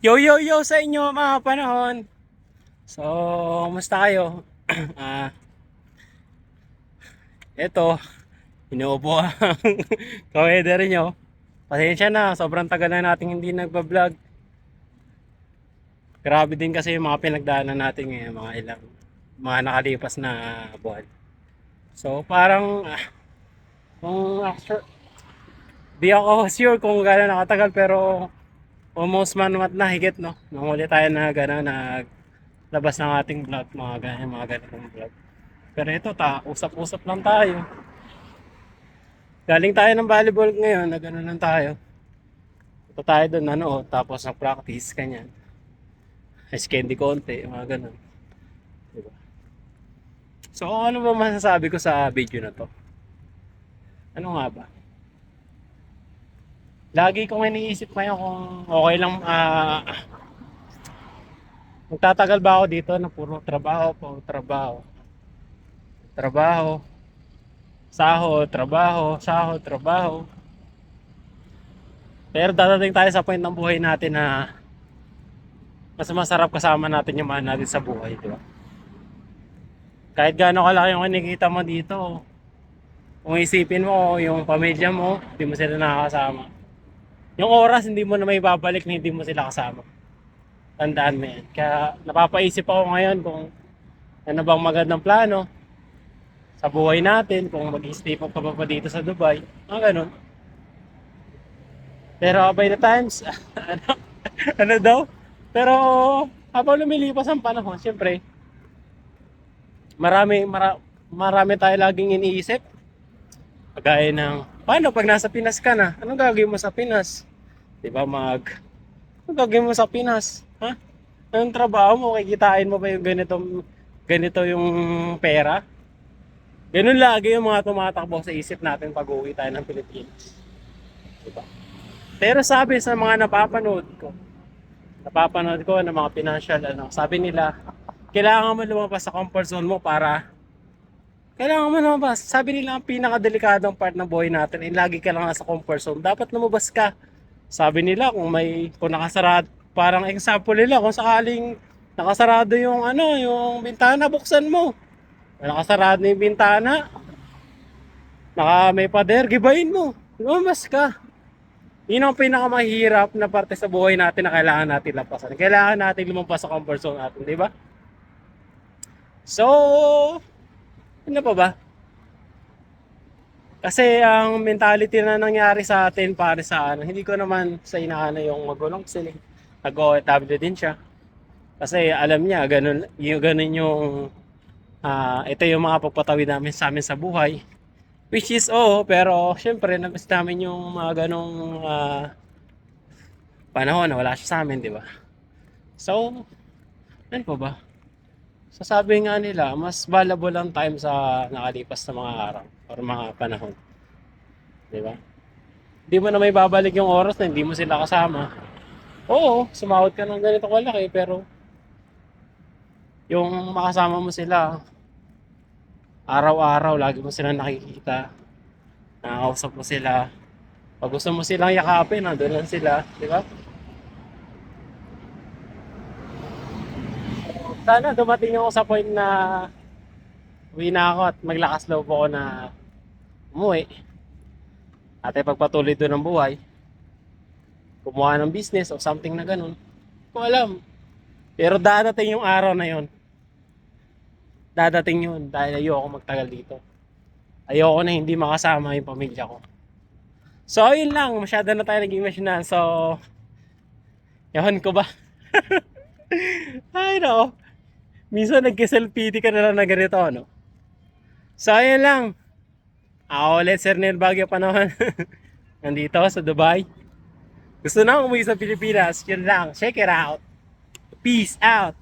Yo yo yo sa inyo mga panahon. So, kumusta kayo? Ah, eto, inuubo ang ka-weather nyo. Pasensya na, sobrang tagal na natin hindi nagba-vlog. Grabe din kasi yung mga pinagdaanan natin ngayon, mga nakalipas na buwan. So, parang, kung actually, di ako sure kung gano'n nakatagal pero almost month na higit, no? Nung huli tayo na gano'n, naglabas ng ating vlog, mga ganitong vlog. Pero ito, usap-usap lang tayo. Galing tayo ng volleyball ngayon, nag-ano lang tayo. Ito tayo doon, tapos nag-practice, kanyan. Ice candy konti, mga ganun. Diba? So, ano ba masasabi ko sa video na to? Ano nga ba? Lagi kong iniisip ngayon kung okay lang, magtatagal ba ako dito na puro trabaho. Trabaho, sahod, trabaho. Pero dadating tayo sa point ng buhay natin na mas masarap kasama natin yung mahal natin sa buhay, di ba? Kahit gaano kalaki yung kinikita mo dito, kung isipin mo yung pamilya mo, hindi mo sila nakakasama. Yung oras, hindi mo na may babalik na hindi mo sila kasama. Tandaan mo yan. Kaya napapaisip ako ngayon kung ano bang magandang plano sa buhay natin, kung mag-stay pa ba dito sa Dubai, ganun. Pero by the times, ano, ano daw? Pero habang lumilipas ang panahon, siyempre, marami tayo laging iniisip. Kagaya ng, paano pag nasa Pinas ka na? Anong gagawin mo sa Pinas? 'Di ba anong gagawin mo sa Pinas? Ha? Anong trabaho mo? Kikitain mo ba yung ganito yung pera? Ganun lagi yung mga tumatakbo sa isip natin pag uwi tayo ng Pilipinas. 'Di ba? Pero sabi sa mga napapanood ko ng mga financial, sabi nila, kailangan mo lumabas sa comfort zone mo para kailangan mo lumabas. Sabi nila ang pinakadelikadong part ng buhay natin ay lagi ka lang nasa comfort zone. Dapat lumabas ka. Sabi nila kung nakasarado, parang example nila kung sakaling nakasarado yung bintana, buksan mo. Kung nakasarado yung bintana, may pader, gibayin mo. Lumabas ka. Yun ang pinakamahirap na parte sa buhay natin na kailangan natin lampasan. Kailangan natin lumabas sa comfort zone natin, di ba? So, ano pa ba? Kasi ang mentality na nangyari sa atin para sa hindi ko naman sa inaano yung magulang sila. Nag-OFW din siya. Kasi alam niya, ganun yung, ito yung mga pagpatawid namin sa amin sa buhay. Which is, pero syempre, namiss namin yung mga ganong panahon na wala siya sa amin, di ba? So, ano pa ba? Sasabi nga nila, mas valuable ang time sa nakalipas na mga araw or mga panahon, di ba? Hindi mo na may babalik yung oras na hindi mo sila kasama. Oo, sumahod ka ng ganito kalaki, pero yung makasama mo sila, araw-araw, lagi mo sila nakikita, nakakausap mo sila. Pag gusto mo silang yakapin, nandun lang sila, di ba? Sana dumating ako sa point na uwi na ako at maglakas loob ako na umuwi at ipagpatuloy doon ang buhay. Gumawa ng business o something na ganun. Hindi ko alam. Pero dadating yung araw na yon. Dadating yun dahil ayoko magtagal dito. Ayoko na hindi makasama yung pamilya ko. So, ayun lang. Masyado na tayo nag-imagine. So, yahan ko ba? Ay, no. Minsan nagkiself-pity ka na lang na ganito, ano? So, ayun lang. Ako ulit, Sir Nel Baguio Panahon. Nandito sa Dubai. Gusto na umuwi sa Pilipinas. Yun lang. Check it out. Peace out.